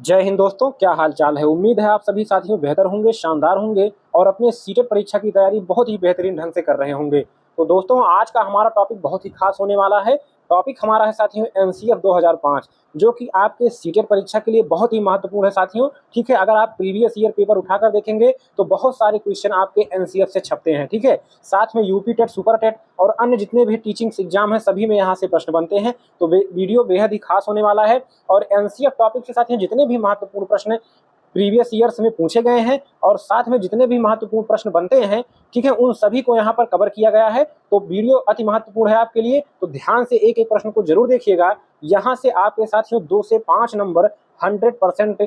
जय हिंद दोस्तों, क्या हाल चाल है। उम्मीद है आप सभी साथियों बेहतर होंगे, शानदार होंगे और अपने सीटेट परीक्षा की तैयारी बहुत ही बेहतरीन ढंग से कर रहे होंगे। तो दोस्तों, आज का हमारा टॉपिक बहुत ही खास होने वाला है। टॉपिक हमारा है साथियों एनसीएफ 2005, जो कि आपके सीटेट परीक्षा के लिए बहुत ही महत्वपूर्ण है साथियों। ठीक है, अगर आप प्रीवियस ईयर पेपर उठाकर देखेंगे तो बहुत सारे क्वेश्चन आपके एनसीएफ से छपते हैं। ठीक है, साथ में यूपी टेट, सुपर टेट और अन्य जितने भी टीचिंग एग्जाम है सभी में यहाँ से प्रश्न बनते हैं। तो वीडियो बेहद ही खास होने वाला है और एनसीएफ टॉपिक के साथ ही जितने भी महत्वपूर्ण प्रश्न प्रीवियस ईयर्स में पूछे गए हैं और साथ में जितने भी महत्वपूर्ण प्रश्न बनते हैं, ठीक है, उन सभी को यहाँ पर कवर किया गया है। तो वीडियो अति महत्वपूर्ण है आपके लिए, तो ध्यान से एक एक प्रश्न को जरूर देखिएगा। यहाँ से आपके साथियों 2 से 5 नंबर 100%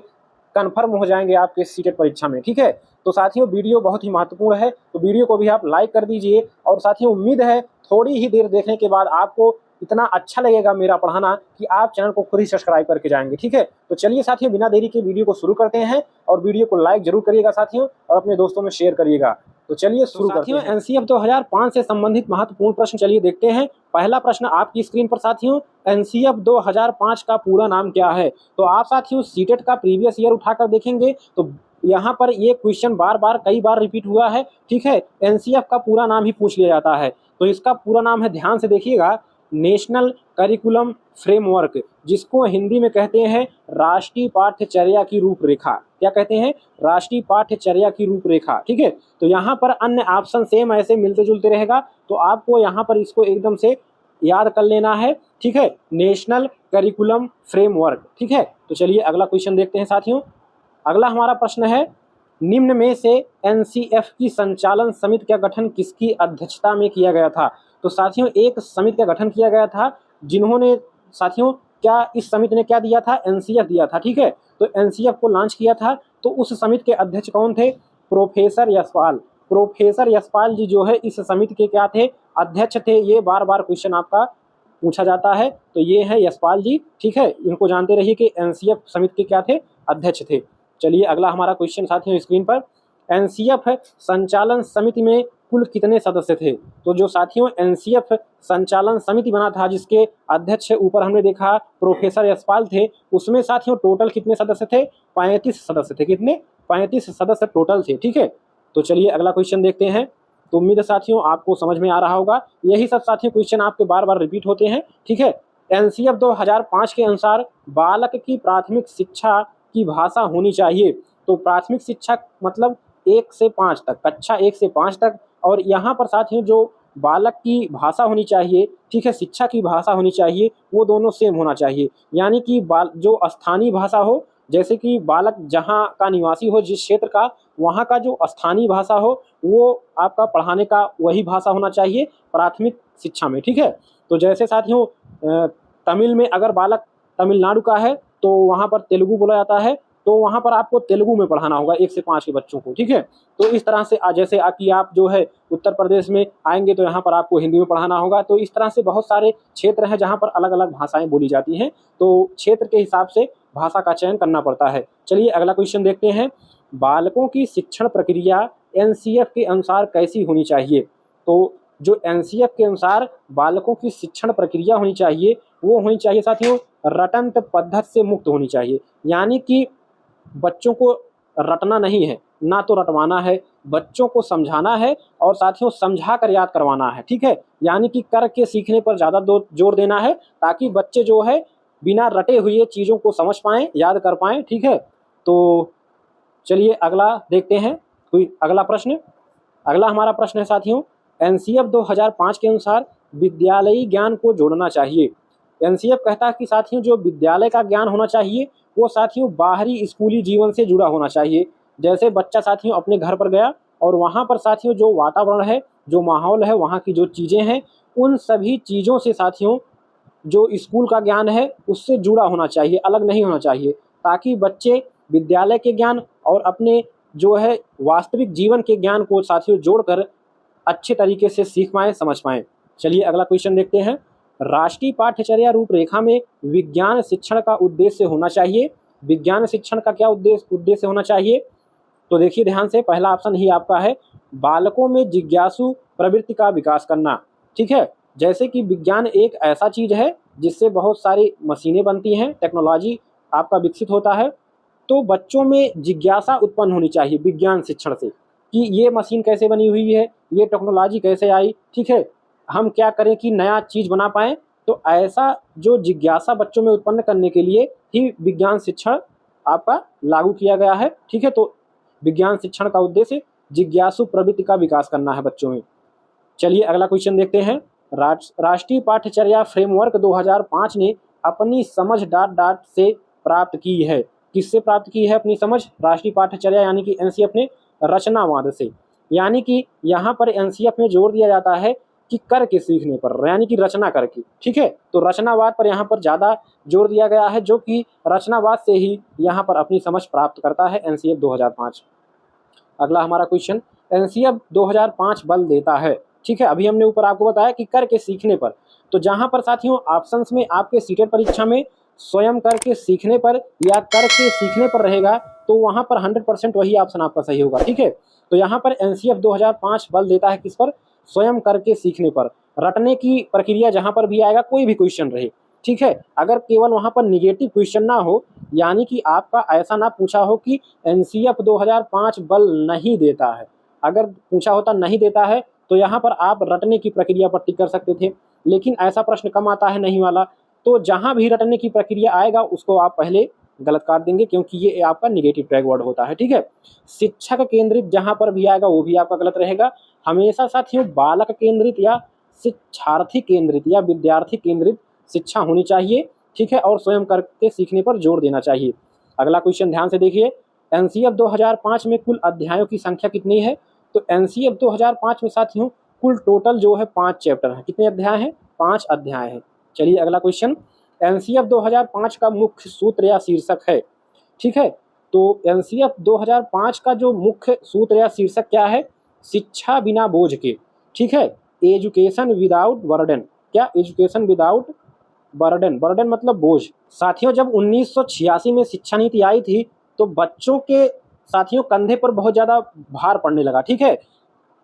कन्फर्म हो जाएंगे आपके सीटेट परीक्षा में। ठीक है, तो साथियों वीडियो बहुत ही महत्वपूर्ण है, तो वीडियो को भी आप लाइक कर दीजिए। और साथियों उम्मीद है थोड़ी ही देर देखने के बाद आपको इतना अच्छा लगेगा मेरा पढ़ाना कि आप चैनल को खुद ही सब्सक्राइब करके जाएंगे। ठीक है, तो चलिए साथियों बिना देरी के वीडियो को शुरू करते हैं और वीडियो को लाइक जरूर करिएगा साथियों और अपने दोस्तों में शेयर करिएगा। तो चलिए शुरू करते हैं। एनसीएफ 2005 से संबंधित महत्वपूर्ण प्रश्न चलिए देखते हैं। पहला प्रश्न आपकी स्क्रीन पर साथियों, एनसीएफ 2005 का पूरा नाम क्या है। तो आप साथियों सीटेट का प्रीवियस ईयर उठाकर देखेंगे तो यहाँ पर ये क्वेश्चन बार बार कई बार रिपीट हुआ है। ठीक है, एनसीएफ का पूरा नाम ही पूछ लिया जाता है। तो इसका पूरा नाम है, ध्यान से देखिएगा, नेशनल करिकुलम फ्रेमवर्क, जिसको हिंदी में कहते हैं राष्ट्रीय पाठ्यचर्या की रूपरेखा। क्या कहते हैं? राष्ट्रीय पाठ्यचर्या की रूपरेखा। ठीक है, तो यहाँ पर अन्य ऑप्शन सेम ऐसे मिलते जुलते रहेगा, तो आपको यहाँ पर इसको एकदम से याद कर लेना है। ठीक है, नेशनल करिकुलम फ्रेमवर्क। ठीक है, तो चलिए अगला क्वेश्चन देखते हैं साथियों। अगला हमारा प्रश्न है, निम्न में से एनसीएफ की संचालन समिति का गठन किसकी अध्यक्षता में किया गया था। तो साथियों एक समिति का गठन किया गया था, जिन्होंने साथियों क्या इस समिति ने क्या दिया था, एनसीएफ दिया था। ठीक है, तो एनसीएफ को लॉन्च किया था, तो उस समिति के अध्यक्ष कौन थे? प्रोफेसर यशपाल। प्रोफेसर यशपाल जी जो है इस समिति के क्या थे? अध्यक्ष थे। ये बार बार क्वेश्चन आपका पूछा जाता है, तो ये है यशपाल जी। ठीक है, इनको जानते रहिए कि एनसीएफ समिति के क्या थे? अध्यक्ष थे। चलिए अगला हमारा क्वेश्चन साथियों स्क्रीन पर, एनसीएफ संचालन समिति में कुल कितने सदस्य थे। तो जो साथियों एनसीएफ संचालन समिति बना था, जिसके अध्यक्ष ऊपर हमने देखा प्रोफेसर यशपाल थे, उसमें साथियों टोटल कितने सदस्य थे? 35 सदस्य थे। कितने? 35 सदस्य टोटल थे। ठीक है, तो चलिए अगला क्वेश्चन देखते हैं। तो उम्मीद है साथियों आपको समझ में आ रहा होगा। यही सब साथियों क्वेश्चन आपके बार बार रिपीट होते हैं। ठीक है, एनसीएफ 2005 के अनुसार बालक की प्राथमिक शिक्षा की भाषा होनी चाहिए। तो प्राथमिक शिक्षा मतलब 1 से 5 तक, कक्षा 1 से 5 तक। और यहाँ पर साथियों जो बालक की भाषा होनी चाहिए, ठीक है, शिक्षा की भाषा होनी चाहिए, वो दोनों सेम होना चाहिए। यानी कि जो स्थानीय भाषा हो, जैसे कि बालक जहाँ का निवासी हो, जिस क्षेत्र का, वहाँ का जो स्थानीय भाषा हो वो आपका पढ़ाने का वही भाषा होना चाहिए प्राथमिक शिक्षा में। ठीक है, तो जैसे साथियों तमिल में अगर बालक तमिलनाडु का है तो वहाँ पर तेलुगु बोला जाता है, तो वहाँ पर आपको तेलुगु में पढ़ाना होगा 1 से 5 के बच्चों को। ठीक है, तो इस तरह से जैसे कि आप जो है उत्तर प्रदेश में आएंगे तो यहाँ पर आपको हिंदी में पढ़ाना होगा। तो इस तरह से बहुत सारे क्षेत्र हैं जहाँ पर अलग अलग भाषाएं बोली जाती हैं, तो क्षेत्र के हिसाब से भाषा का चयन करना पड़ता है। चलिए अगला क्वेश्चन देखते हैं, बालकों की शिक्षण प्रक्रिया एनसीएफ के अनुसार कैसी होनी चाहिए। तो जो एनसीएफ के अनुसार बालकों की शिक्षण प्रक्रिया होनी चाहिए, वो होनी चाहिए साथियों रटंत पद्धति से मुक्त होनी चाहिए। यानी कि बच्चों को रटना नहीं है, ना तो रटवाना है, बच्चों को समझाना है और साथियों समझा कर याद करवाना है। ठीक है, यानी कि करके सीखने पर ज़्यादा जोर देना है, ताकि बच्चे जो है बिना रटे हुए चीज़ों को समझ पाएँ, याद कर पाएँ। ठीक है, तो चलिए अगला देखते हैं कोई अगला प्रश्न। अगला हमारा प्रश्न है साथियों, एनसीएफ 2005 के अनुसार विद्यालयी ज्ञान को जोड़ना चाहिए। एनसीएफ कहता है कि साथियों जो विद्यालय का ज्ञान होना चाहिए वो साथियों बाहरी स्कूली जीवन से जुड़ा होना चाहिए। जैसे बच्चा साथियों अपने घर पर गया और वहाँ पर साथियों जो वातावरण है, जो माहौल है, वहाँ की जो चीज़ें हैं, उन सभी चीज़ों से साथियों जो स्कूल का ज्ञान है उससे जुड़ा होना चाहिए, अलग नहीं होना चाहिए, ताकि बच्चे विद्यालय के ज्ञान और अपने जो है वास्तविक जीवन के ज्ञान को साथियों जोड़कर अच्छे तरीके से सीख पाएँ, समझ पाएँ। चलिए अगला क्वेश्चन देखते हैं, राष्ट्रीय पाठ्यचर्या रूपरेखा में विज्ञान शिक्षण का उद्देश्य होना चाहिए। विज्ञान शिक्षण का क्या उद्देश्य होना चाहिए। तो देखिए ध्यान से, पहला ऑप्शन ही आपका है, बालकों में जिज्ञासु प्रवृत्ति का विकास करना। ठीक है, जैसे कि विज्ञान एक ऐसा चीज़ है जिससे बहुत सारी मशीनें बनती हैं, टेक्नोलॉजी आपका विकसित होता है, तो बच्चों में जिज्ञासा उत्पन्न होनी चाहिए विज्ञान शिक्षण से कि ये मशीन कैसे बनी हुई है, ये टेक्नोलॉजी कैसे आई, ठीक है, हम क्या करें कि नया चीज़ बना पाएँ। तो ऐसा जो जिज्ञासा बच्चों में उत्पन्न करने के लिए ही विज्ञान शिक्षण आपका लागू किया गया है, ठीक है। तो विज्ञान शिक्षण का उद्देश्य जिज्ञासु प्रवृत्ति का विकास करना है बच्चों में। चलिए अगला क्वेश्चन देखते हैं। राष्ट्रीय पाठ्यचर्या फ्रेमवर्क 2005 ने अपनी समझ डॉट डॉट से प्राप्त की है। किससे प्राप्त की है अपनी समझ? राष्ट्रीय पाठ्यचर्या यानी कि एनसीएफ ने रचनावाद से, यानी कि यहाँ पर एनसीएफ में जोर दिया जाता है कि करके सीखने पर, यानी कि रचना करके, ठीक है। तो रचनावाद पर यहाँ पर ज़्यादा जोर दिया गया है, जो कि रचनावाद से ही यहाँ पर अपनी समझ प्राप्त करता है एनसीएफ 2005। अगला हमारा क्वेश्चन, एनसीएफ 2005 बल देता है, ठीक है। अभी हमने ऊपर आपको बताया कि करके सीखने पर, तो जहाँ पर साथियों ऑप्शंस में आपके सीटेट परीक्षा में स्वयं करके सीखने पर या करके सीखने पर रहेगा, तो वहाँ पर 100% वही ऑप्शन आपका सही होगा, ठीक है। तो यहाँ पर एनसीएफ 2005 बल देता है किस पर? स्वयं करके सीखने पर। रटने की प्रक्रिया जहाँ पर भी आएगा, कोई भी क्वेश्चन रहे, ठीक है, अगर केवल वहाँ पर निगेटिव क्वेश्चन ना हो, यानी कि आपका ऐसा ना पूछा हो कि एनसीएफ 2005 बल नहीं देता है, अगर पूछा होता नहीं देता है तो यहाँ पर आप रटने की प्रक्रिया पर टिक कर सकते थे, लेकिन ऐसा प्रश्न कम आता है नहीं वाला। तो जहाँ भी रटने की प्रक्रिया आएगा उसको आप पहले गलत काट देंगे, क्योंकि ये आपका निगेटिव टैग वर्ड होता है, ठीक है। शिक्षक केंद्रित जहाँ पर भी आएगा वो भी आपका गलत रहेगा। हमेशा साथियों बालक केंद्रित या शिक्षार्थी केंद्रित या विद्यार्थी केंद्रित शिक्षा होनी चाहिए, ठीक है, और स्वयं करके सीखने पर जोर देना चाहिए। अगला क्वेश्चन ध्यान से देखिए, एनसीएफ 2005 में कुल अध्यायों की संख्या कितनी है? तो एनसीएफ 2005 में साथियों कुल टोटल जो है 5 चैप्टर हैं। कितने अध्याय हैं? 5 अध्याय हैं। चलिए अगला क्वेश्चन, एनसीएफ 2005 का मुख्य सूत्र या शीर्षक है, ठीक है। तो एनसीएफ 2005 का जो मुख्य सूत्र या शीर्षक क्या है? शिक्षा बिना बोझ के, ठीक है, एजुकेशन विदाउट बर्डन। क्या? एजुकेशन विदाउट बर्डन, बर्डन मतलब बोझ। साथियों जब 1986 में शिक्षा नीति आई थी तो बच्चों के साथियों कंधे पर बहुत ज़्यादा भार पड़ने लगा, ठीक है।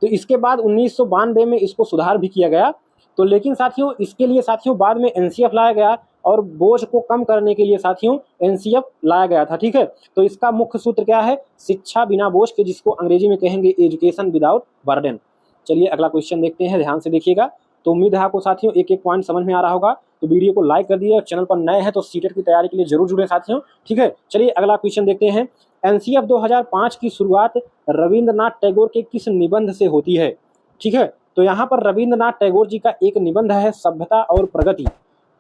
तो इसके बाद 1992 में इसको सुधार भी किया गया। तो लेकिन साथियों इसके लिए साथियों बाद में एनसीएफ लाया गया और बोझ को कम करने के लिए साथियों एनसीएफ लाया गया था, ठीक है। तो इसका मुख्य सूत्र क्या है? शिक्षा बिना बोझ के, जिसको अंग्रेजी में कहेंगे एजुकेशन विदाउट बर्डन। चलिए अगला क्वेश्चन देखते हैं, ध्यान से देखिएगा। तो उम्मीद है आपको साथियों एक एक पॉइंट समझ में आ रहा होगा। तो वीडियो को लाइक कर दिए और चैनल पर नए हैं तो सीटेट की तैयारी के लिए जरूर जुड़े साथियों, ठीक है। चलिए अगला क्वेश्चन देखते हैं। एनसीएफ 2005 की शुरुआत रविंद्रनाथ टैगोर के किस निबंध से होती है? ठीक है, तो यहाँ पर रविंद्रनाथ टैगोर जी का एक निबंध है सभ्यता और प्रगति।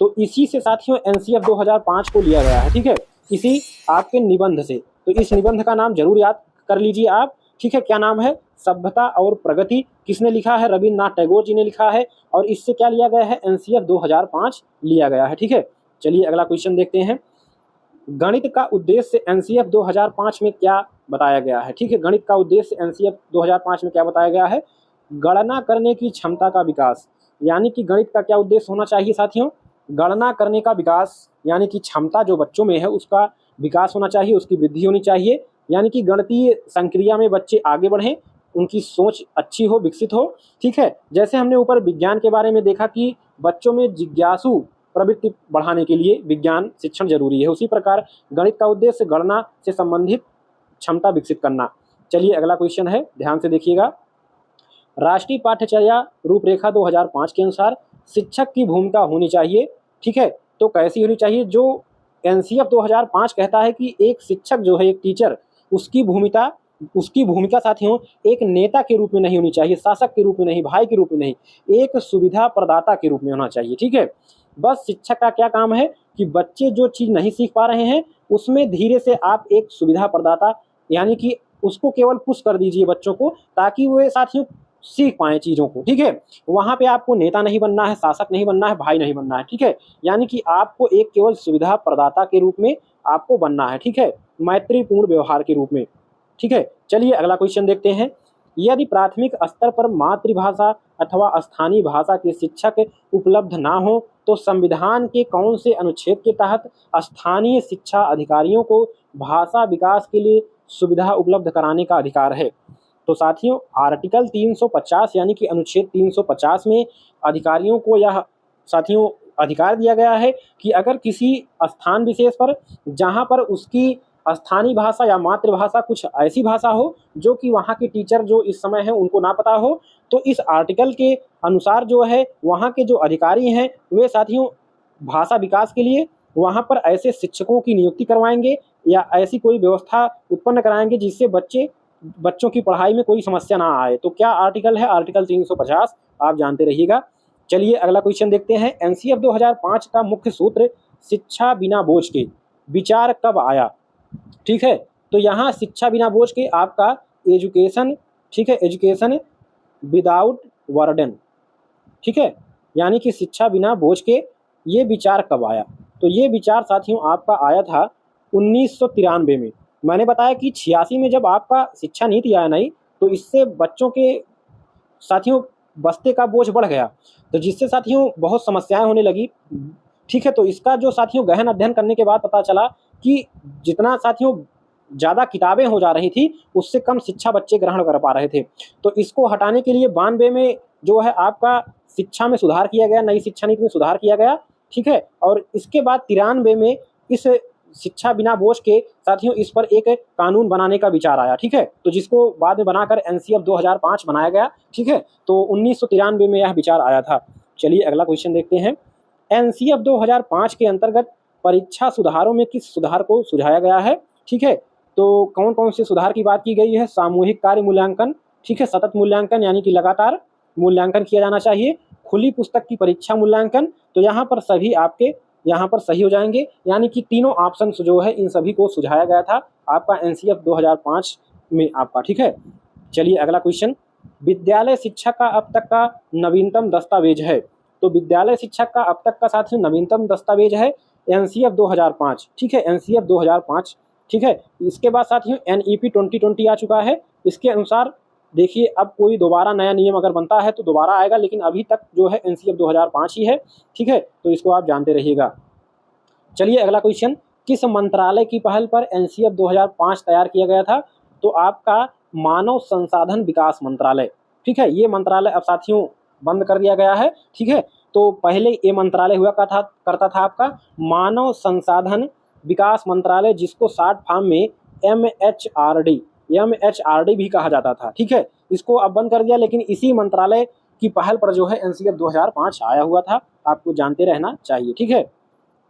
तो इसी से साथियों एनसीएफ 2005 को लिया गया है, ठीक है, इसी आपके निबंध से। तो इस निबंध का नाम जरूर याद कर लीजिए आप, ठीक है। क्या नाम है? सभ्यता और प्रगति। किसने लिखा है? रविंद्रनाथ टैगोर जी ने लिखा है। और इससे क्या लिया गया है? एनसीएफ 2005 लिया गया है, ठीक है। चलिए अगला क्वेश्चन देखते हैं। गणित का उद्देश्य एनसीएफ 2005 में क्या बताया गया है? ठीक है, गणित का उद्देश्य एनसीएफ 2005 में क्या बताया गया है? गणना करने की क्षमता का विकास। यानी कि गणित का क्या उद्देश्य होना चाहिए साथियों? गणना करने का विकास, यानी कि क्षमता जो बच्चों में है उसका विकास होना चाहिए, उसकी वृद्धि होनी चाहिए। यानी कि गणितीय संक्रिया में बच्चे आगे बढ़ें, उनकी सोच अच्छी हो, विकसित हो, ठीक है। जैसे हमने ऊपर विज्ञान के बारे में देखा कि बच्चों में जिज्ञासु प्रवृत्ति बढ़ाने के लिए विज्ञान शिक्षण जरूरी है, उसी प्रकार गणित का उद्देश्य गणना से संबंधित क्षमता विकसित करना। चलिए अगला क्वेश्चन है, ध्यान से देखिएगा। राष्ट्रीय पाठ्यचर्या रूपरेखा 2005 के अनुसार शिक्षक की भूमिका होनी चाहिए, ठीक है। तो कैसी होनी चाहिए? जो एनसीएफ 2005 कहता है कि एक शिक्षक जो है, एक टीचर, उसकी भूमिका साथियों एक नेता के रूप में नहीं होनी चाहिए, शासक के रूप में नहीं, भाई के रूप में नहीं, एक सुविधा प्रदाता के रूप में होना चाहिए, ठीक है। बस शिक्षक का क्या काम है कि बच्चे जो चीज़ नहीं सीख पा रहे हैं उसमें धीरे से आप एक सुविधा प्रदाता, यानी कि उसको केवल पुश कर दीजिए बच्चों को, ताकि वे साथियों सीख पाएँ चीज़ों को, ठीक है। वहाँ पे आपको नेता नहीं बनना है, शासक नहीं बनना है, भाई नहीं बनना है, ठीक है। यानी कि आपको एक केवल सुविधा प्रदाता के रूप में आपको बनना है, ठीक है, मैत्रीपूर्ण व्यवहार के रूप में, ठीक है। चलिए अगला क्वेश्चन देखते हैं। यदि प्राथमिक स्तर पर मातृभाषा अथवा स्थानीय भाषा के शिक्षक उपलब्ध ना हो तो संविधान के कौन से अनुच्छेद के तहत स्थानीय शिक्षा अधिकारियों को भाषा विकास के लिए सुविधा उपलब्ध कराने का अधिकार है? तो साथियों आर्टिकल 350 यानी कि अनुच्छेद 350 में अधिकारियों को यह साथियों अधिकार दिया गया है कि अगर किसी स्थान विशेष पर जहां पर उसकी स्थानीय भाषा या मातृभाषा कुछ ऐसी भाषा हो जो कि वहाँ के टीचर जो इस समय है उनको ना पता हो। तो इस आर्टिकल के अनुसार जो है वहाँ के जो अधिकारी हैं वे साथियों भाषा विकास के लिए वहाँ पर ऐसे शिक्षकों की नियुक्ति करवाएंगे या ऐसी कोई व्यवस्था उत्पन्न कराएंगे जिससे बच्चों की पढ़ाई में कोई समस्या ना आए। तो क्या आर्टिकल है? आर्टिकल 350 आप जानते रहिएगा। चलिए अगला क्वेश्चन देखते हैं। एनसीएफ 2005 का मुख्य सूत्र शिक्षा बिना बोझ के विचार कब आया? ठीक है, तो यहाँ शिक्षा बिना बोझ के आपका एजुकेशन, ठीक है, एजुकेशन विदाउट बर्डन, ठीक है, यानी कि शिक्षा बिना बोझ के ये विचार कब आया? तो ये विचार साथियों आपका आया था 1993 में। मैंने बताया कि 86 में जब आपका शिक्षा नीति आया नहीं, तो इससे बच्चों के साथियों बस्ते का बोझ बढ़ गया, तो जिससे साथियों बहुत समस्याएं होने लगी। ठीक है, तो इसका जो साथियों गहन अध्ययन करने के बाद पता चला कि जितना साथियों ज़्यादा किताबें हो जा रही थी उससे कम शिक्षा बच्चे ग्रहण कर पा रहे थे। तो इसको हटाने के लिए 92 में जो है आपका शिक्षा में सुधार किया गया, नई शिक्षा नीति में सुधार किया गया। ठीक है, और इसके बाद 93 में इस शिक्षा बिना बोझ के साथियों इस पर एक कानून बनाने का विचार आया। ठीक है, तो जिसको बाद में बनाकर एनसीएफ 2005 बनाया गया। ठीक है, तो 1993 में यह विचार आया था। चलिए अगला क्वेश्चन देखते हैं। एनसीएफ 2005 के अंतर्गत परीक्षा सुधारों में किस सुधार को सुझाया गया है? ठीक है, तो कौन कौन से सुधार की बात की गई है? सामूहिक कार्य मूल्यांकन, ठीक है, सतत मूल्यांकन यानी कि लगातार मूल्यांकन किया जाना चाहिए, खुली पुस्तक की परीक्षा मूल्यांकन, तो यहाँ पर सभी आपके यहाँ पर सही हो जाएंगे, यानी कि तीनों ऑप्शन जो है इन सभी को सुझाया गया था आपका एनसीएफ 2005 में आपका। ठीक है, चलिए अगला क्वेश्चन। विद्यालय शिक्षा का अब तक का नवीनतम दस्तावेज है? तो विद्यालय शिक्षा का अब तक का साथियों नवीनतम दस्तावेज है एनसीएफ 2005। ठीक है, एनसीएफ 2005। ठीक है, इसके बाद साथियों एनईपी 2020 आ चुका है। इसके अनुसार देखिए अब कोई दोबारा नया नियम अगर बनता है तो दोबारा आएगा, लेकिन अभी तक जो है एनसीएफ 2005 ही है। ठीक है, तो इसको आप जानते रहिएगा। चलिए अगला क्वेश्चन। किस मंत्रालय की पहल पर एनसीएफ 2005 तैयार किया गया था? तो आपका मानव संसाधन विकास मंत्रालय। ठीक है, ये मंत्रालय अब साथियों बंद कर दिया गया है। ठीक है, तो पहले ये मंत्रालय हुआ करता था आपका मानव संसाधन विकास मंत्रालय, जिसको शॉर्ट फॉर्म में एमएचआरडी भी कहा जाता था। ठीक है, इसको अब बंद कर दिया, लेकिन इसी मंत्रालय की पहल पर जो है एनसीएफ 2005 आया हुआ था, आपको जानते रहना चाहिए। ठीक है,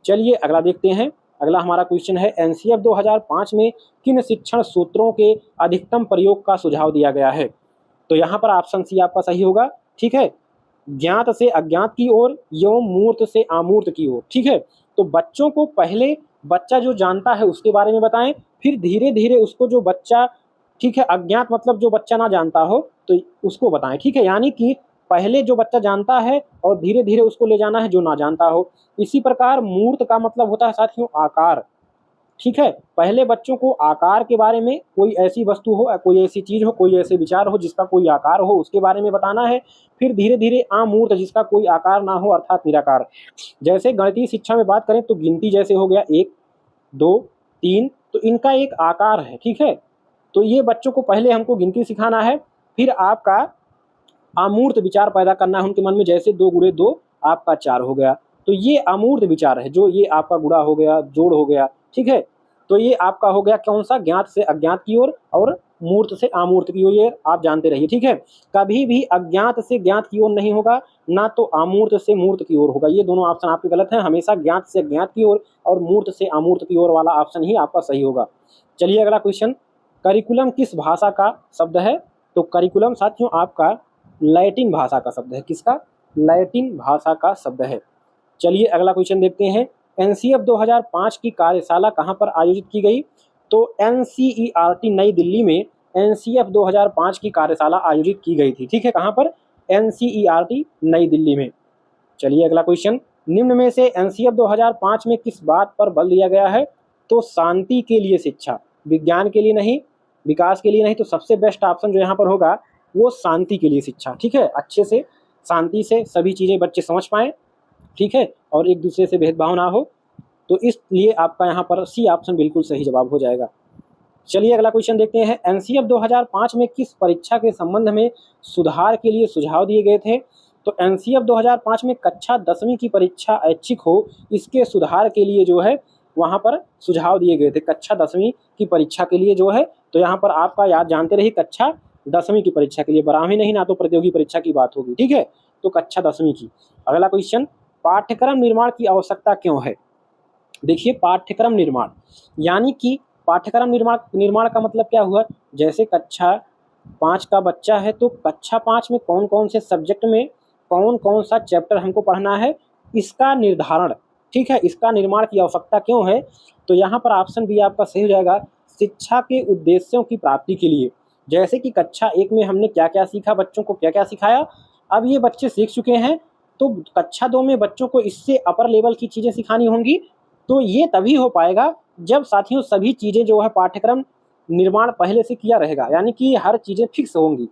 चलिए अगला देखते हैं। अगला हमारा क्वेश्चन है एनसीएफ 2005 में किन शिक्षण सूत्रों के अधिकतम प्रयोग का सुझाव दिया गया है? तो यहाँ पर ऑप्शन सी आपका सही होगा। ठीक है, ज्ञात से अज्ञात की ओर एवं मूर्त से अमूर्त की ओर। ठीक है, तो बच्चों को पहले बच्चा जो जानता है उसके बारे में बताएं, फिर धीरे धीरे उसको जो बच्चा, ठीक है, अज्ञात मतलब जो बच्चा ना जानता हो तो उसको बताएं। ठीक है, यानी कि पहले जो बच्चा जानता है और धीरे धीरे उसको ले जाना है जो ना जानता हो। इसी प्रकार मूर्त का मतलब होता है साथियों आकार। ठीक है, पहले बच्चों को आकार के बारे में, कोई ऐसी वस्तु हो, कोई ऐसी चीज हो, कोई ऐसे विचार हो जिसका कोई आकार हो, उसके बारे में बताना है। फिर धीरे धीरे अमूर्त, जिसका कोई आकार ना हो, अर्थात निराकार। जैसे गणितीय शिक्षा में बात करें तो गिनती जैसे हो गया 1 2 3, तो इनका एक आकार है। ठीक है, तो ये बच्चों को पहले हमको गिनती सिखाना है, फिर आपका अमूर्त विचार पैदा करना है उनके मन में, जैसे 2 गुणे 2 आपका 4 हो गया। तो ये अमूर्त विचार है, जो ये आपका गुणा हो गया, जोड़ हो गया। ठीक है, तो ये आपका हो गया कौन सा? ज्ञात से अज्ञात की ओर और मूर्त से अमूर्त की ओर, ये आप जानते रहिए। ठीक है, कभी भी अज्ञात से ज्ञात की ओर नहीं होगा, ना तो अमूर्त से मूर्त की ओर होगा। ये दोनों ऑप्शन आपके गलत हैं। हमेशा ज्ञात से अज्ञात की ओर और मूर्त से अमूर्त की ओर वाला ऑप्शन ही आपका सही होगा। चलिए अगला क्वेश्चन। करिकुलम किस भाषा का शब्द है? तो करिकुलम साथियों आपका लैटिन भाषा का शब्द है। किसका? लैटिन भाषा का शब्द है। चलिए अगला क्वेश्चन देखते हैं। एनसीएफ 2005 की कार्यशाला कहां पर आयोजित की गई? तो एनसीईआरटी नई दिल्ली में एनसीएफ 2005 की कार्यशाला आयोजित की गई थी। ठीक है, कहां पर? एनसीईआरटी नई दिल्ली में। चलिए अगला क्वेश्चन। निम्न में से एनसीएफ 2005 में किस बात पर बल दिया गया है? तो शांति के लिए शिक्षा, विज्ञान के लिए नहीं, विकास के लिए नहीं। तो सबसे बेस्ट ऑप्शन जो यहाँ पर होगा वो शांति के लिए शिक्षा। ठीक है, अच्छे से शांति से सभी चीज़ें बच्चे समझ पाएँ। ठीक है, और एक दूसरे से भेदभाव ना हो, तो इसलिए आपका यहाँ पर सी ऑप्शन बिल्कुल सही जवाब हो जाएगा। चलिए अगला क्वेश्चन देखते हैं। एनसीएफ 2005 में किस परीक्षा के संबंध में सुधार के लिए सुझाव दिए गए थे? तो एनसीएफ 2005 में कक्षा 10वीं की परीक्षा ऐच्छिक हो, इसके सुधार के लिए जो है वहाँ पर सुझाव दिए गए थे कक्षा 10वीं की परीक्षा के लिए जो है। तो यहाँ पर आपका याद जानते रहिए कक्षा 10वीं की परीक्षा के लिए, 12वीं नहीं, ना तो प्रतियोगी परीक्षा की बात होगी, ठीक है। तो कक्षा 10वीं की। अगला क्वेश्चन, पाठ्यक्रम निर्माण की आवश्यकता क्यों है? देखिए पाठ्यक्रम निर्माण यानी कि पाठ्यक्रम निर्माण का मतलब क्या हुआ, जैसे कक्षा 5 का बच्चा है तो कक्षा 5 में कौन कौन से सब्जेक्ट में कौन कौन सा चैप्टर हमको पढ़ना है, इसका निर्धारण, ठीक है, इसका निर्माण की आवश्यकता क्यों है। तो यहाँ पर ऑप्शन बी आपका सही हो जाएगा, शिक्षा के उद्देश्यों की प्राप्ति के लिए। जैसे कि कक्षा 1 में हमने क्या क्या सीखा, बच्चों को क्या क्या सिखाया, अब ये बच्चे सीख चुके हैं, तो कक्षा 2 में बच्चों को इससे अपर लेवल की चीज़ें सिखानी होंगी। तो ये तभी हो पाएगा जब साथियों सभी चीज़ें जो है पाठ्यक्रम निर्माण पहले से किया रहेगा, यानी कि हर चीज़ें फिक्स होंगी।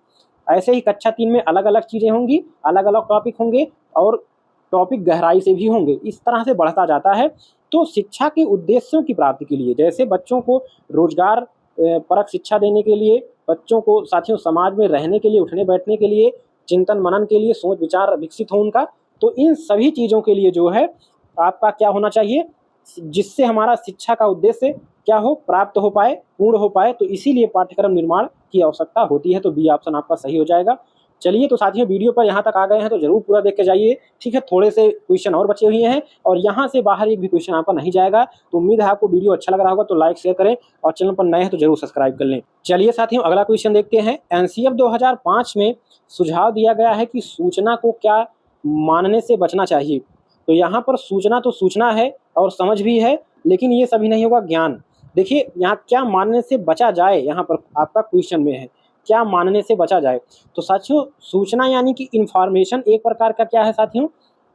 ऐसे ही कक्षा 3 में अलग अलग चीज़ें होंगी, अलग अलग टॉपिक होंगे और टॉपिक गहराई से भी होंगे, इस तरह से बढ़ता जाता है। तो शिक्षा के उद्देश्यों की प्राप्ति के लिए, जैसे बच्चों को रोजगार परक शिक्षा देने के लिए, बच्चों को साथियों समाज में रहने के लिए, उठने बैठने के लिए, चिंतन मनन के लिए, सोच विचार विकसित हो उनका, तो इन सभी चीज़ों के लिए जो है आपका क्या होना चाहिए, जिससे हमारा शिक्षा का उद्देश्य क्या हो, प्राप्त हो पाए, पूर्ण हो पाए। तो इसीलिए पाठ्यक्रम निर्माण की आवश्यकता होती है। तो बी ऑप्शन आपका सही हो जाएगा। चलिए तो साथियों वीडियो पर यहाँ तक आ गए हैं तो जरूर पूरा देख के जाइए, ठीक है। थोड़े से क्वेश्चन और बचे हुए हैं और यहाँ से बाहर एक भी क्वेश्चन आपका नहीं जाएगा। तो उम्मीद है आपको वीडियो अच्छा लग रहा होगा, तो लाइक शेयर करें और चैनल पर नए हैं तो जरूर सब्सक्राइब कर लें। चलिए साथियों अगला क्वेश्चन देखते हैं। एनसीएफ 2005 में सुझाव दिया गया है कि सूचना को क्या मानने से बचना चाहिए। तो यहाँ पर सूचना तो सूचना है और समझ भी है, लेकिन ये सभी नहीं होगा ज्ञान। देखिए यहाँ क्या मानने से बचा जाए, यहाँ पर आपका क्वेश्चन में है क्या मानने से बचा जाए। तो साथियों सूचना यानी कि इंफॉर्मेशन एक प्रकार का क्या है साथियों,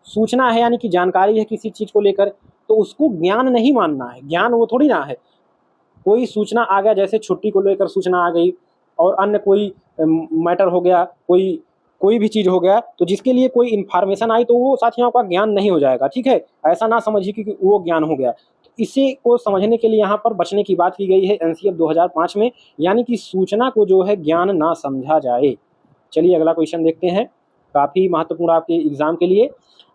सूचना है, यानी कि जानकारी है किसी चीज़ को लेकर, तो उसको ज्ञान नहीं मानना है। ज्ञान वो थोड़ी ना है, कोई सूचना आ गया, जैसे छुट्टी को लेकर सूचना आ गई और अन्य कोई मैटर हो गया, कोई भी चीज़ हो गया, तो जिसके लिए कोई इन्फॉर्मेशन आई तो वो साथियों का ज्ञान नहीं हो जाएगा, ठीक है। ऐसा ना समझिए कि वो ज्ञान हो गया। तो इसे को समझने के लिए यहाँ पर बचने की बात की गई है एनसीएफ 2005 में, यानी कि सूचना को जो है ज्ञान ना समझा जाए। चलिए अगला क्वेश्चन देखते हैं, काफ़ी महत्वपूर्ण आपके एग्जाम के लिए।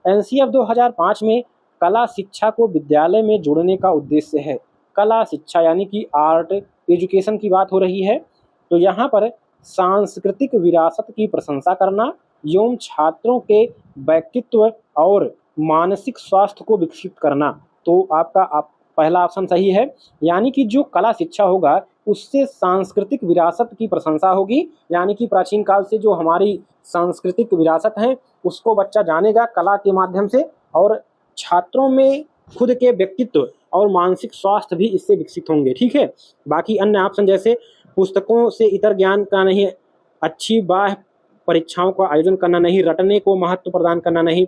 एनसीएफ 2005 में कला शिक्षा को विद्यालय में जोड़ने का उद्देश्य है। कला शिक्षा यानी कि आर्ट एजुकेशन की बात हो रही है। तो यहाँ पर सांस्कृतिक विरासत की प्रशंसा करना एवं छात्रों के व्यक्तित्व और मानसिक स्वास्थ्य को विकसित करना। तो आपका पहला ऑप्शन सही है, यानी कि जो कला शिक्षा होगा उससे सांस्कृतिक विरासत की प्रशंसा होगी, यानी कि प्राचीन काल से जो हमारी सांस्कृतिक विरासत है उसको बच्चा जानेगा कला के माध्यम से, और छात्रों में खुद के व्यक्तित्व और मानसिक स्वास्थ्य भी इससे विकसित होंगे, ठीक है। बाकी अन्य ऑप्शन जैसे पुस्तकों से इतर ज्ञान का नहीं, अच्छी बाह्य परीक्षाओं का आयोजन करना नहीं, रटने को महत्व प्रदान करना नहीं,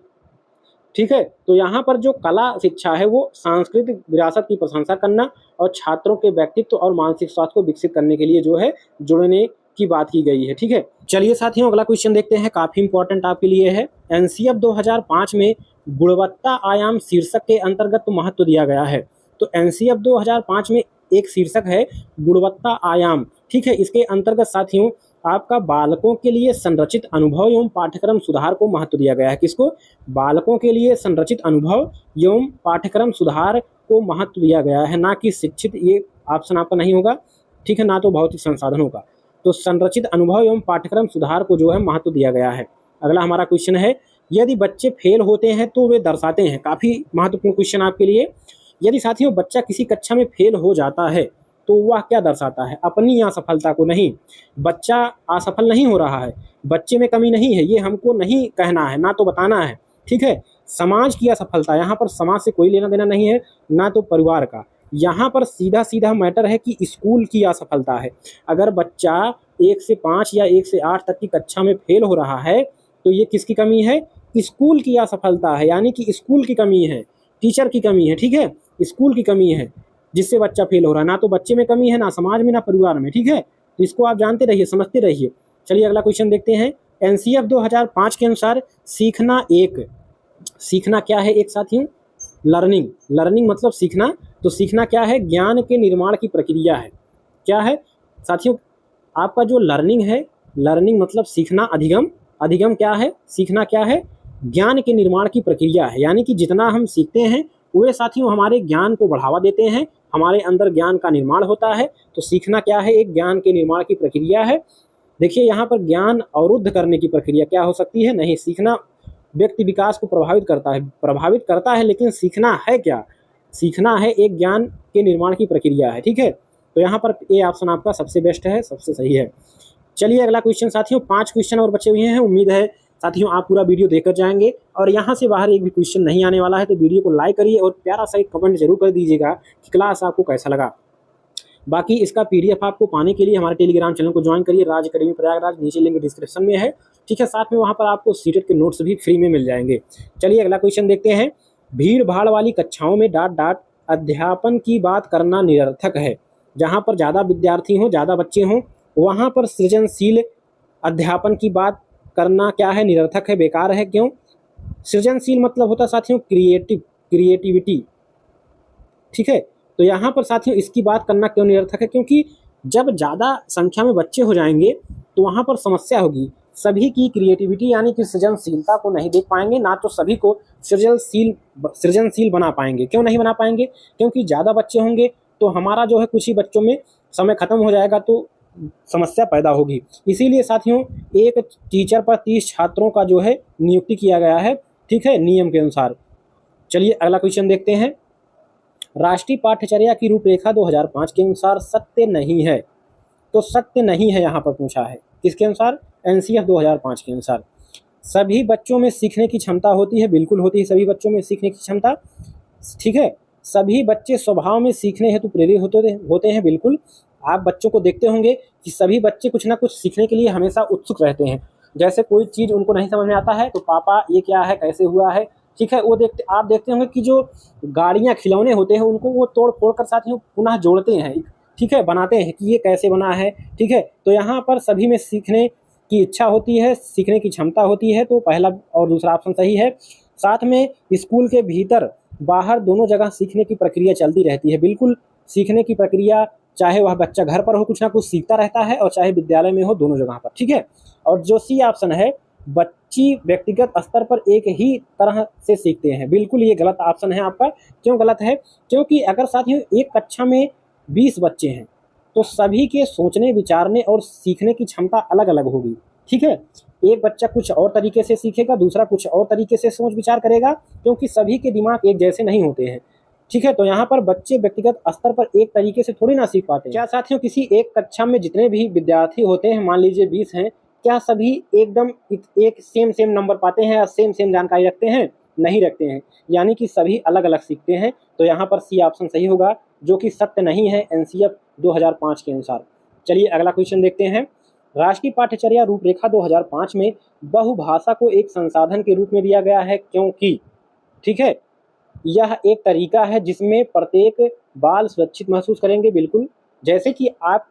ठीक है। तो यहाँ पर जो कला शिक्षा है वो सांस्कृतिक विरासत की प्रशंसा करना और छात्रों के व्यक्तित्व और मानसिक स्वास्थ्य को विकसित करने के लिए जो है जुड़ने की बात की गई है, ठीक है। चलिए साथियों अगला क्वेश्चन देखते हैं, काफ़ी इंपॉर्टेंट आपके लिए है। एनसीएफ 2005 में गुणवत्ता आयाम शीर्षक के अंतर्गत महत्व दिया गया है। तो एनसीएफ 2005 में एक शीर्षक है गुणवत्ता आयाम, ठीक है। इसके अंतर्गत साथियों आपका बालकों के लिए संरचित अनुभव एवं पाठ्यक्रम सुधार को महत्व दिया गया है। किसको? बालकों के लिए संरचित अनुभव एवं पाठ्यक्रम सुधार को महत्व दिया गया है, ना कि शिक्षित, ये ऑप्शन आपका नहीं होगा, ठीक है, ना तो भौतिक संसाधनों का। तो संरचित अनुभव एवं पाठ्यक्रम सुधार को जो है महत्व दिया गया है। अगला हमारा क्वेश्चन है, यदि बच्चे फेल होते हैं तो वे दर्शाते हैं। काफ़ी महत्वपूर्ण क्वेश्चन आपके लिए। यदि साथियों बच्चा किसी कक्षा में फेल हो जाता है तो वह क्या दर्शाता है? अपनी असफलता को नहीं। बच्चा असफल नहीं हो रहा है, बच्चे में कमी नहीं है, ये हमको नहीं कहना है, ना तो बताना है, ठीक है। समाज की असफलता, यहाँ पर समाज से कोई लेना देना नहीं है, ना तो परिवार का। यहाँ पर सीधा सीधा मैटर है कि स्कूल की असफलता है। अगर बच्चा 1 से 5 या 1 से 8 तक की कक्षा में फेल हो रहा है तो ये किसकी कमी है? स्कूल की असफलता है, यानी कि स्कूल की कमी है, टीचर की कमी है, ठीक है, स्कूल की कमी है जिससे बच्चा फेल हो रहा है। ना तो बच्चे में कमी है, ना समाज में, ना परिवार में, ठीक है। तो इसको आप जानते रहिए, समझते रहिए। चलिए अगला क्वेश्चन देखते हैं। एनसीएफ 2005 के अनुसार सीखना क्या है एक साथियों? लर्निंग मतलब सीखना। तो सीखना क्या है? ज्ञान के निर्माण की प्रक्रिया है। क्या है साथियों? आपका जो लर्निंग है, लर्निंग मतलब सीखना। अधिगम क्या है? सीखना क्या है? ज्ञान के निर्माण की प्रक्रिया है, यानी कि जितना हम सीखते हैं वे साथियों हमारे ज्ञान को बढ़ावा देते हैं, हमारे अंदर ज्ञान का निर्माण होता है। तो सीखना क्या है? एक ज्ञान के निर्माण की प्रक्रिया है। देखिए यहाँ पर ज्ञान अवरुद्ध करने की प्रक्रिया क्या हो सकती है? नहीं, सीखना व्यक्ति विकास को प्रभावित करता है, लेकिन सीखना है क्या? सीखना है एक ज्ञान के निर्माण की प्रक्रिया है। ठीक है, तो यहाँ पर ए ऑप्शन आपका सबसे बेस्ट है, सबसे सही है। चलिए अगला क्वेश्चन साथियों, 5 क्वेश्चन और बचे हुए हैं। उम्मीद है साथियों आप पूरा वीडियो देखकर जाएंगे और यहाँ से बाहर एक भी क्वेश्चन नहीं आने वाला है। तो वीडियो को लाइक करिए और प्यारा सा एक कमेंट जरूर कर दीजिएगा कि क्लास आपको कैसा लगा। बाकी इसका पीडीएफ आपको पाने के लिए हमारे टेलीग्राम चैनल को ज्वाइन करिए, राज अकेडमी प्रयागराज, नीचे लिंक डिस्क्रिप्शन में है। ठीक है, साथ में वहाँ पर आपको सीटेट के नोट्स भी फ्री में मिल जाएंगे। चलिए अगला क्वेश्चन देखते हैं। भीड़ भाड़ वाली कक्षाओं में अध्यापन की बात करना निरर्थक है। जहाँ पर ज़्यादा विद्यार्थी हों, ज़्यादा बच्चे हों, वहाँ पर सृजनशील अध्यापन की बात करना क्या है? निरर्थक है, बेकार है। क्यों? सृजनशील मतलब होता है साथियों क्रिएटिविटी। ठीक है, तो यहाँ पर साथियों इसकी बात करना क्यों निरर्थक है? क्योंकि जब ज़्यादा संख्या में बच्चे हो जाएंगे तो वहाँ पर समस्या होगी। सभी की क्रिएटिविटी यानी कि सृजनशीलता को नहीं देख पाएंगे, ना तो सभी को सृजनशील बना पाएंगे। क्यों नहीं बना पाएंगे? क्योंकि ज़्यादा बच्चे होंगे तो हमारा जो है कुछ ही बच्चों में समय खत्म हो जाएगा, तो समस्या पैदा होगी। इसीलिए साथियों एक टीचर पर 30 छात्रों का जो है नियुक्ति किया गया है। ठीक है, नियम के अनुसार। चलिए अगला क्वेश्चन देखते हैं। राष्ट्रीय पाठ्यचर्या की रूपरेखा 2005 के अनुसार सत्य नहीं है। तो सत्य नहीं है यहाँ पर पूछा है, किसके अनुसार? एनसीएफ 2005 के अनुसार। सभी बच्चों में सीखने की क्षमता होती है, बिल्कुल होती है सभी बच्चों में सीखने की क्षमता। ठीक है, सभी बच्चे स्वभाव में सीखने हेतु प्रेरित होते हैं, बिल्कुल। आप बच्चों को देखते होंगे कि सभी बच्चे कुछ ना कुछ सीखने के लिए हमेशा उत्सुक रहते हैं। जैसे कोई चीज़ उनको नहीं समझ में आता है तो पापा ये क्या है, कैसे हुआ है, ठीक है, आप देखते होंगे कि जो गाड़ियाँ, खिलौने होते हैं उनको वो तोड़ फोड़ कर साथियों पुनः जोड़ते हैं। ठीक है, बनाते हैं कि ये कैसे बना है। ठीक है, तो यहाँ पर सभी में सीखने की इच्छा होती है, सीखने की क्षमता होती है। तो पहला और दूसरा ऑप्शन सही है। साथ में स्कूल के भीतर बाहर दोनों जगह सीखने की प्रक्रिया चलती रहती है, बिल्कुल। सीखने की प्रक्रिया चाहे वह बच्चा घर पर हो कुछ ना कुछ सीखता रहता है और चाहे विद्यालय में हो, दोनों जगह पर। ठीक है, और जो सी ऑप्शन है, बच्ची व्यक्तिगत स्तर पर एक ही तरह से सीखते हैं, बिल्कुल ये गलत ऑप्शन है आपका। क्यों गलत है? क्योंकि अगर साथियों एक कक्षा में 20 बच्चे हैं तो सभी के सोचने, विचारने और सीखने की क्षमता अलग अलग होगी। ठीक है, एक बच्चा कुछ और तरीके से सीखेगा, दूसरा कुछ और तरीके से सोच विचार करेगा, क्योंकि सभी के दिमाग एक जैसे नहीं होते हैं। ठीक है, तो यहाँ पर बच्चे व्यक्तिगत स्तर पर एक तरीके से थोड़ी ना सीख पाते हैं। क्या साथियों किसी एक कक्षा में जितने भी विद्यार्थी होते हैं, मान लीजिए 20 हैं, क्या सभी एकदम एक सेम नंबर पाते हैं या सेम जानकारी रखते हैं? नहीं रखते हैं, यानी कि सभी अलग अलग सीखते हैं। तो यहाँ पर सी ऑप्शन सही होगा, जो कि सत्य नहीं है एनसीएफ 2005 के अनुसार। चलिए अगला क्वेश्चन देखते हैं। राष्ट्रीय पाठ्यचर्या रूपरेखा 2005 में बहुभाषा को एक संसाधन के रूप में दिया गया है, क्योंकि ठीक है, यह एक तरीका है जिसमें प्रत्येक बाल सुरक्षित महसूस करेंगे, बिल्कुल। जैसे कि आप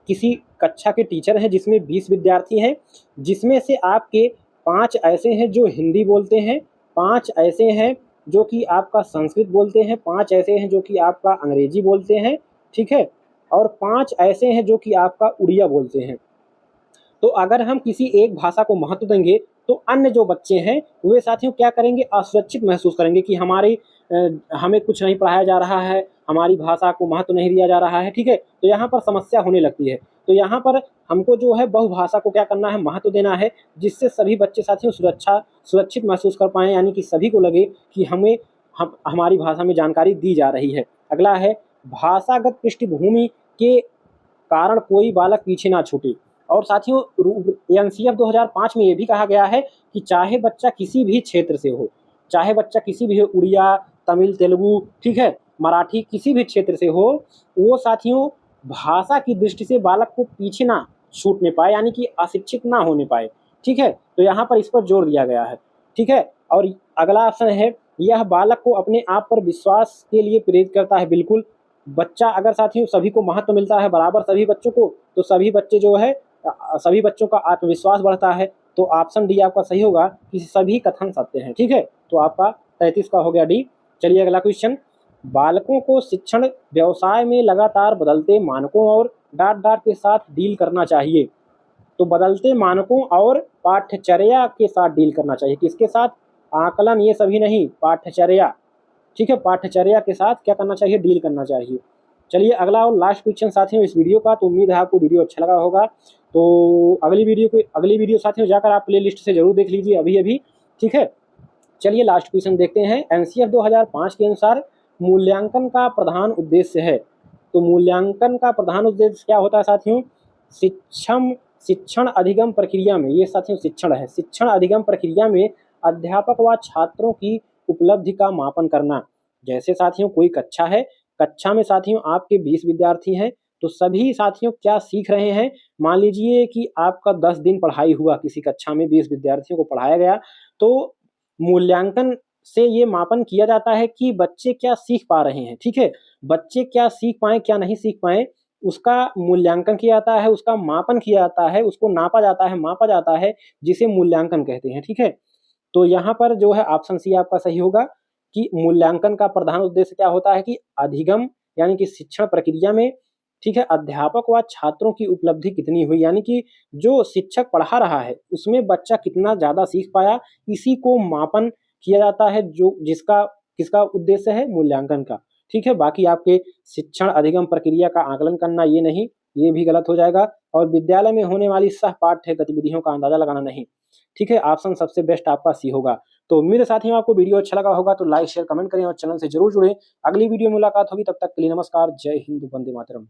किसी कक्षा के टीचर हैं जिसमें 20 विद्यार्थी हैं, जिसमें से आपके 5 ऐसे हैं जो हिंदी बोलते हैं, 5 ऐसे हैं जो कि आपका संस्कृत बोलते हैं, 5 ऐसे हैं जो कि आपका अंग्रेजी बोलते हैं। ठीक है, और 5 ऐसे हैं जो कि आपका उड़िया बोलते हैं। तो अगर हम किसी एक भाषा को महत्व देंगे तो अन्य जो बच्चे हैं वे साथियों क्या करेंगे? असुरक्षित महसूस करेंगे कि हमें कुछ नहीं पढ़ाया जा रहा है, हमारी भाषा को महत्व नहीं दिया जा रहा है। ठीक है, तो यहाँ पर समस्या होने लगती है। तो यहाँ पर हमको जो है बहुभाषा को क्या करना है? महत्व देना है, जिससे सभी बच्चे साथियों सुरक्षित महसूस कर पाएँ, यानी कि सभी को लगे कि हमारी भाषा में जानकारी दी जा रही है। अगला है, भाषागत पृष्ठभूमि के कारण कोई बालक पीछे ना छूटे। और साथियों एनसीएफ 2005 में ये भी कहा गया है कि चाहे बच्चा किसी भी क्षेत्र से हो, चाहे बच्चा किसी भी उड़िया, तमिल, तेलुगु, ठीक है, मराठी, किसी भी क्षेत्र से हो, वो साथियों भाषा की दृष्टि से बालक को पीछे ना छूटने पाए, यानी कि अशिक्षित ना होने पाए। ठीक है, तो यहाँ पर इस पर जोर दिया गया है। ठीक है, और अगला ऑप्शन है, यह बालक को अपने आप पर विश्वास के लिए प्रेरित करता है, बिल्कुल। बच्चा अगर साथियों सभी को महत्व मिलता है बराबर सभी बच्चों को, तो सभी बच्चों का आत्मविश्वास बढ़ता है। तो ऑप्शन डी आपका सही होगा कि सभी कथन सत्य हैं। ठीक है, तो आपका 33 का हो गया डी। चलिए अगला क्वेश्चन। बालकों को शिक्षण व्यवसाय में लगातार बदलते मानकों और डांट के साथ डील करना चाहिए। तो बदलते मानकों और पाठ्यचर्या के साथ डील करना चाहिए। किसके साथ? आकलन, ये सभी नहीं, पाठ्यचर्या। ठीक है, पाठ्यचर्या के साथ क्या करना चाहिए, डील करना चाहिए। चलिए अगला और लास्ट क्वेश्चन साथियों इस वीडियो का, तो उम्मीद है आपको वीडियो अच्छा लगा होगा। तो अगली वीडियो साथियों जाकर आप प्ले लिस्ट से जरूर देख लीजिए अभी अभी, ठीक है। चलिए लास्ट क्वेश्चन देखते हैं। एनसीएफ 2005 के अनुसार मूल्यांकन का प्रधान उद्देश्य है। तो मूल्यांकन का प्रधान उद्देश्य क्या होता है साथियों, शिक्षण अधिगम प्रक्रिया में, ये साथियों शिक्षण है, शिक्षण अधिगम प्रक्रिया में अध्यापक व छात्रों की उपलब्धि का मापन करना। जैसे साथियों कोई कक्षा है, कक्षा में साथियों आपके 20 विद्यार्थी हैं, तो सभी साथियों क्या सीख रहे हैं। मान लीजिए कि आपका 10 दिन पढ़ाई हुआ, किसी कक्षा में 20 विद्यार्थियों को पढ़ाया गया, तो मूल्यांकन से ये मापन किया जाता है कि बच्चे क्या सीख पा रहे हैं, ठीक है। बच्चे क्या सीख पाए क्या नहीं सीख पाए, उसका मूल्यांकन किया जाता है, उसका मापन किया जाता है, उसको नापा जाता है, मापा जाता है, जिसे मूल्यांकन कहते हैं, ठीक है। तो यहाँ पर जो है ऑप्शन सी आपका सही होगा कि मूल्यांकन का प्रधान उद्देश्य क्या होता है कि अधिगम यानी कि शिक्षण प्रक्रिया में, ठीक है, अध्यापक व छात्रों की उपलब्धि कितनी हुई, यानी कि जो शिक्षक पढ़ा रहा है उसमें बच्चा कितना ज़्यादा सीख पाया, इसी को मापन किया जाता है, जो जिसका किसका उद्देश्य है, मूल्यांकन का, ठीक है। बाकी आपके शिक्षण अधिगम प्रक्रिया का आकलन करना ये नहीं, ये भी गलत हो जाएगा। और विद्यालय में होने वाली सह पाठ्य गतिविधियों का अंदाजा लगाना नहीं, ठीक है। ऑप्शन सबसे बेस्ट आपका सी होगा। तो उम्मीद है साथियों आपको वीडियो अच्छा लगा होगा, तो लाइक शेयर कमेंट करें और चैनल से जरूर जुड़ें। अगली वीडियो मुलाकात होगी, तब तक के लिए नमस्कार, जय हिंद, वंदे मातरम।